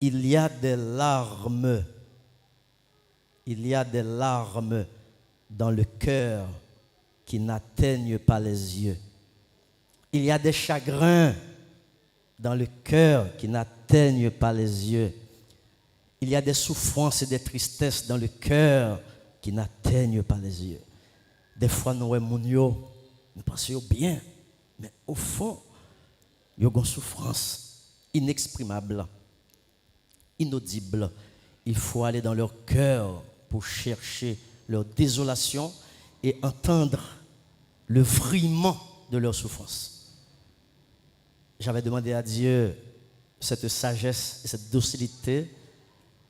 Il y a des larmes. Il y a des larmes dans le cœur qui n'atteignent pas les yeux. Il y a des chagrins dans le cœur qui n'atteignent pas les yeux. Il y a des souffrances et des tristesses dans le cœur qui n'atteignent pas les yeux. Des fois, nous pensons bien, mais au fond, il y a une souffrance inexprimable, inaudible. Il faut aller dans leur cœur pour chercher leur désolation et entendre le vrillement de leur souffrance. J'avais demandé à Dieu cette sagesse et cette docilité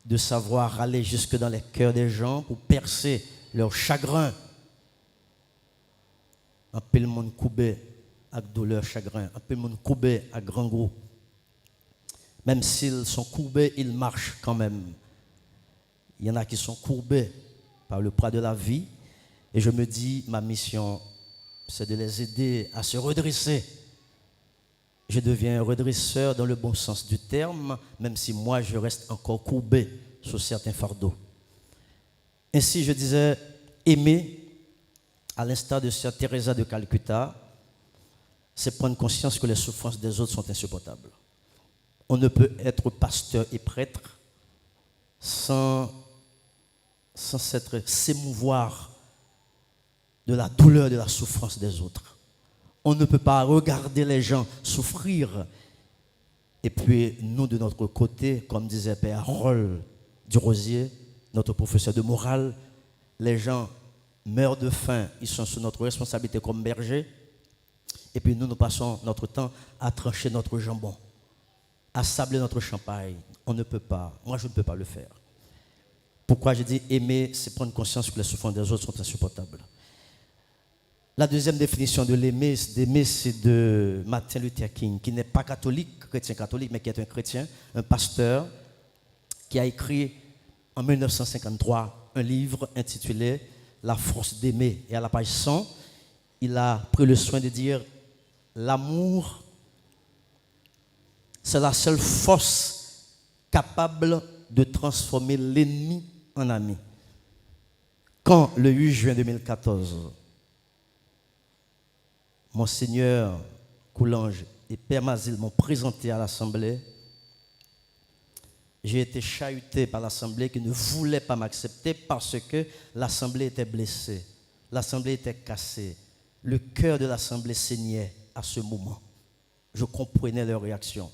de savoir aller jusque dans les cœurs des gens pour percer leur chagrin. Un peu le monde coupé avec douleur, chagrin. Un peu le monde coupé à grand gros. Même s'ils sont courbés, ils marchent quand même. Il y en a qui sont courbés par le poids de la vie. Et je me dis, ma mission, c'est de les aider à se redresser. Je deviens un redresseur dans le bon sens du terme, même si moi, je reste encore courbé sur certains fardeaux. Ainsi, je disais, aimer, à l'instar de Sœur Teresa de Calcutta, c'est prendre conscience que les souffrances des autres sont insupportables. On ne peut être pasteur et prêtre sans s'émouvoir de la douleur, de la souffrance des autres. On ne peut pas regarder les gens souffrir et puis nous, de notre côté, comme disait Père Harold Durosier, notre professeur de morale, les gens meurent de faim, ils sont sous notre responsabilité comme bergers, et puis nous passons notre temps à trancher notre jambon, à sabler notre champagne. On ne peut pas, moi je ne peux pas le faire. Pourquoi je dis aimer, c'est prendre conscience que les souffrances des autres sont insupportables. La deuxième définition de l'aimer, d'aimer, c'est de Martin Luther King, qui n'est pas catholique, chrétien catholique, mais qui est un chrétien, un pasteur, qui a écrit en 1953 un livre intitulé La force d'aimer. Et à la page 100, il a pris le soin de dire l'amour, c'est la seule force capable de transformer l'ennemi en ami. Quand le 8 juin 2014, Monseigneur Coulange et Père Mazil m'ont présenté à l'Assemblée, j'ai été chahuté par l'Assemblée qui ne voulait pas m'accepter parce que l'Assemblée était blessée, l'Assemblée était cassée, le cœur de l'Assemblée saignait à ce moment. Je comprenais leur réaction.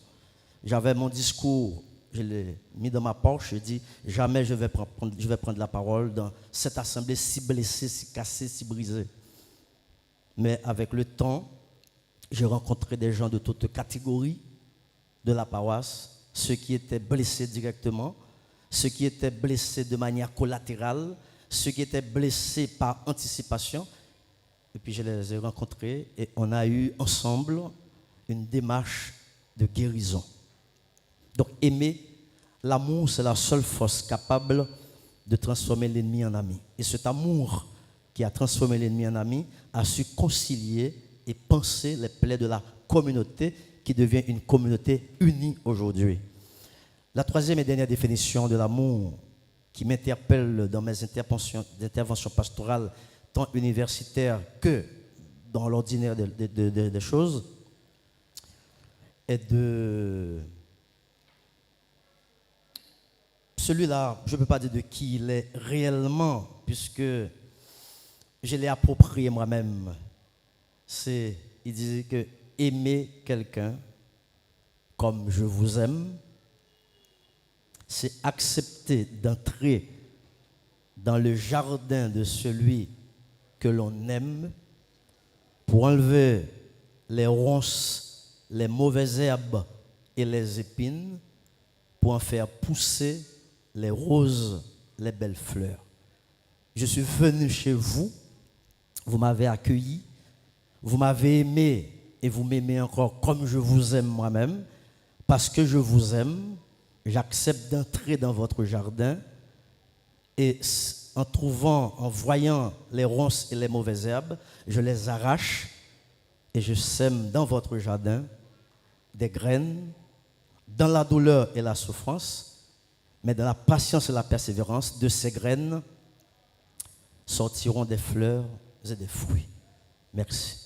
J'avais mon discours, je l'ai mis dans ma poche, je dis jamais je vais prendre la parole dans cette Assemblée si blessée, si cassée, si brisée. Mais avec le temps, j'ai rencontré des gens de toutes catégories de la paroisse, ceux qui étaient blessés directement, ceux qui étaient blessés de manière collatérale, ceux qui étaient blessés par anticipation. Et puis je les ai rencontrés et on a eu ensemble une démarche de guérison. Donc aimer, l'amour, c'est la seule force capable de transformer l'ennemi en ami. Et cet amour qui a transformé l'ennemi en ami, a su concilier et penser les plaies de la communauté qui devient une communauté unie aujourd'hui. La troisième et dernière définition de l'amour qui m'interpelle dans mes interventions pastorales, tant universitaires que dans l'ordinaire des choses, est de... Celui-là, je ne peux pas dire de qui il est réellement, puisque je l'ai approprié moi-même. Il disait que aimer quelqu'un comme je vous aime, c'est accepter d'entrer dans le jardin de celui que l'on aime pour enlever les ronces, les mauvaises herbes et les épines pour en faire pousser les roses, les belles fleurs. Je suis venu chez vous, vous m'avez accueilli, vous m'avez aimé et vous m'aimez encore comme je vous aime moi-même. Parce que je vous aime, j'accepte d'entrer dans votre jardin et en voyant les ronces et les mauvaises herbes, je les arrache et je sème dans votre jardin des graines dans la douleur et la souffrance, mais dans la patience et la persévérance, de ces graines sortiront des fleurs et des fruits. Merci.